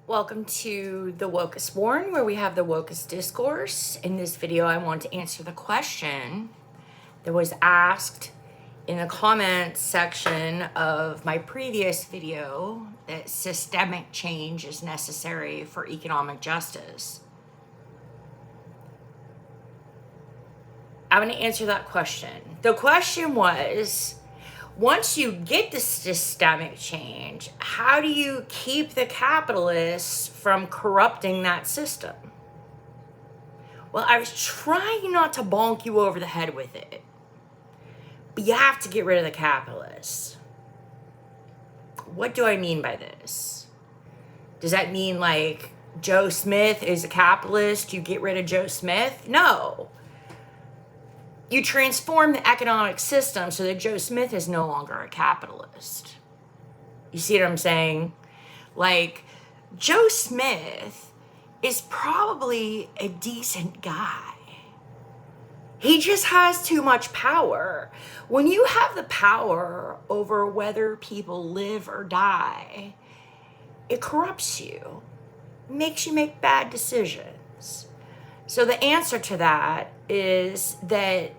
Welcome to The Woke is Born, where we have the wokest discourse. In this video, I want to answer the question that was asked in the comments section of my previous video, that systemic change is necessary for economic justice. I'm going to answer that question. The question was, once you get the systemic change, how do you keep the capitalists from corrupting that system? Well, I was trying not to bonk you over the head with it, but you have to get rid of the capitalists. What do I mean by this? Does that mean like Joe Smith is a capitalist, you get rid of Joe Smith? No. You transform the economic system so that Joe Smith is no longer a capitalist. You see what I'm saying? Like, Joe Smith is probably a decent guy. He just has too much power. When you have the power over whether people live or die, it corrupts you, makes you make bad decisions. So the answer to that is that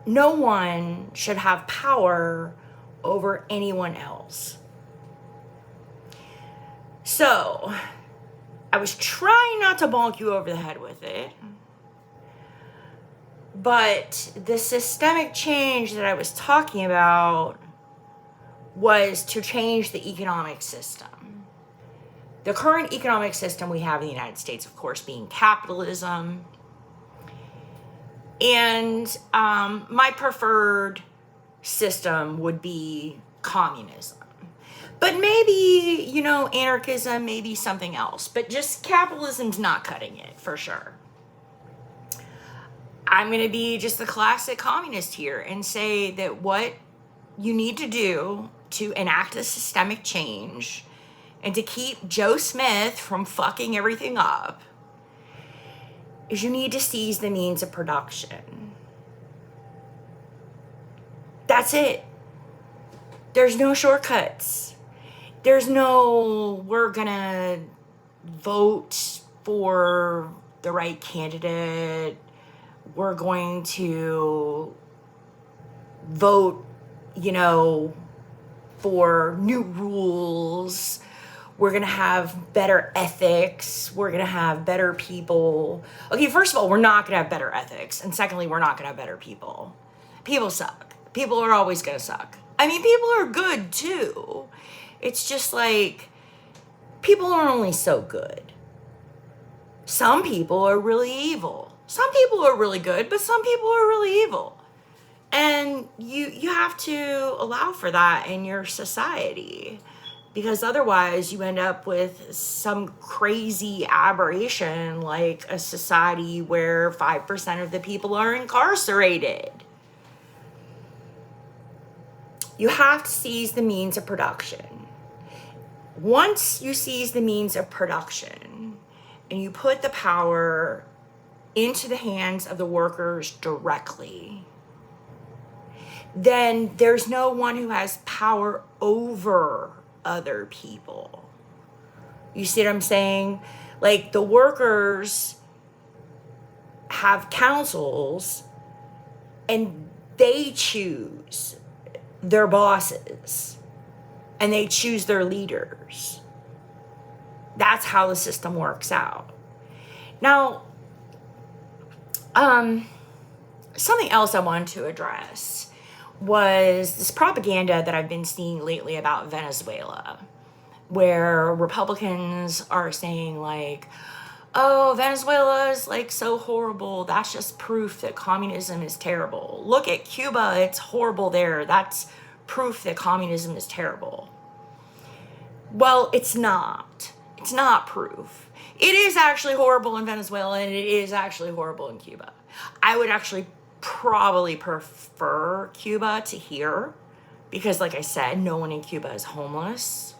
no one should have power over anyone else. So I was trying not to bonk you over the head with it, but the systemic change that I was talking about was to change the economic system. The current economic system we have in the United States, of course, being capitalism. And my preferred system would be communism. But maybe, anarchism, maybe something else. But just capitalism's not cutting it, for sure. I'm going to be just the classic communist here and say that what you need to do to enact a systemic change and to keep Joe Smith from fucking everything up is you need to seize the means of production. That's it. There's no shortcuts. There's no, we're gonna vote for the right candidate. We're going to vote, for new rules. We're going to have better ethics. We're going to have better people. Okay, first of all, we're not going to have better ethics. And secondly, we're not going to have better people. People suck. People are always going to suck. I mean, people are good too. It's just like, people are only so good. Some people are really evil. Some people are really good, but some people are really evil. And you have to allow for that in your society. Because otherwise you end up with some crazy aberration like a society where 5% of the people are incarcerated. You have to seize the means of production. Once you seize the means of production and you put the power into the hands of the workers directly, then there's no one who has power over other people. You see what I'm saying? Like, the workers have councils and they choose their bosses and they choose their leaders. That's how the system works out. Now, something else I wanted to address was this propaganda that I've been seeing lately about Venezuela, where Republicans are saying like, oh, Venezuela is like so horrible. That's just proof that communism is terrible. Look at Cuba, it's horrible there. That's proof that communism is terrible. Well, it's not. It's not proof. It is actually horrible in Venezuela and it is actually horrible in Cuba. I would actually probably prefer Cuba to here because, like I said, no one in Cuba is homeless.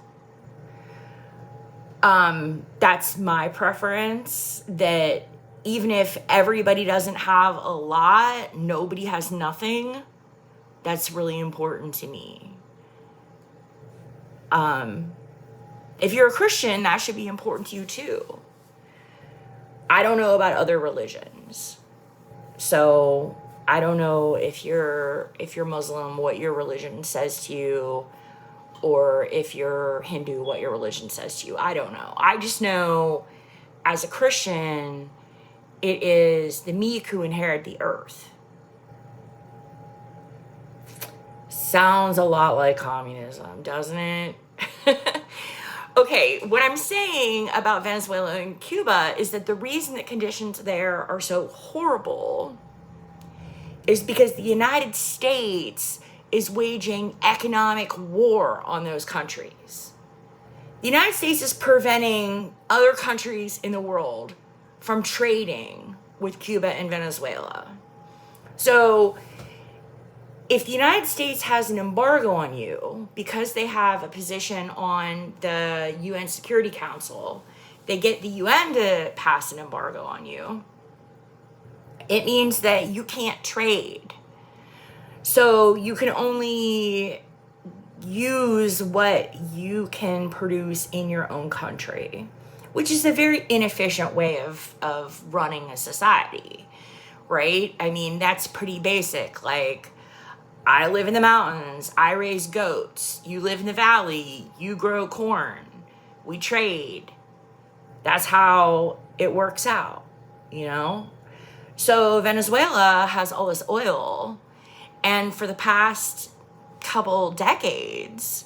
That's my preference, that even if everybody doesn't have a lot, nobody has nothing. That's really important to me. If you're a Christian, that should be important to you too. I don't know about other religions. So I don't know if you're Muslim, what your religion says to you, or if you're Hindu, what your religion says to you. I don't know. I just know as a Christian, it is the meek who inherit the earth. Sounds a lot like communism, doesn't it? Okay, what I'm saying about Venezuela and Cuba is that the reason that conditions there are so horrible is because the United States is waging economic war on those countries. The United States is preventing other countries in the world from trading with Cuba and Venezuela. So if the United States has an embargo on you because they have a position on the UN Security Council, they get the UN to pass an embargo on you, it means that you can't trade. So you can only use what you can produce in your own country, which is a very inefficient way of running a society, right? I mean, that's pretty basic. Like, I live in the mountains, I raise goats. You live in the valley, you grow corn. We trade. That's how it works out, you know? So Venezuela has all this oil, and for the past couple decades,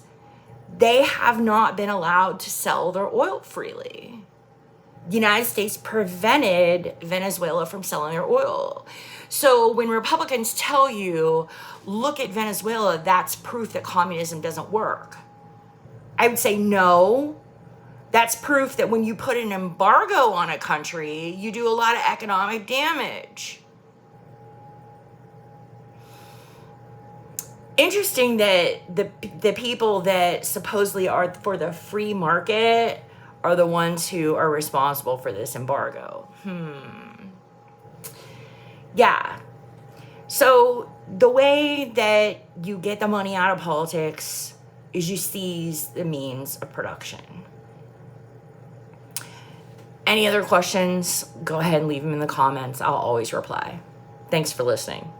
they have not been allowed to sell their oil freely. The United States prevented Venezuela from selling their oil. So when Republicans tell you, look at Venezuela, that's proof that communism doesn't work, I would say no. That's proof that when you put an embargo on a country, you do a lot of economic damage. Interesting that the people that supposedly are for the free market are the ones who are responsible for this embargo. Yeah. So the way that you get the money out of politics is you seize the means of production. Any other questions? Go ahead and leave them in the comments. I'll always reply. Thanks for listening.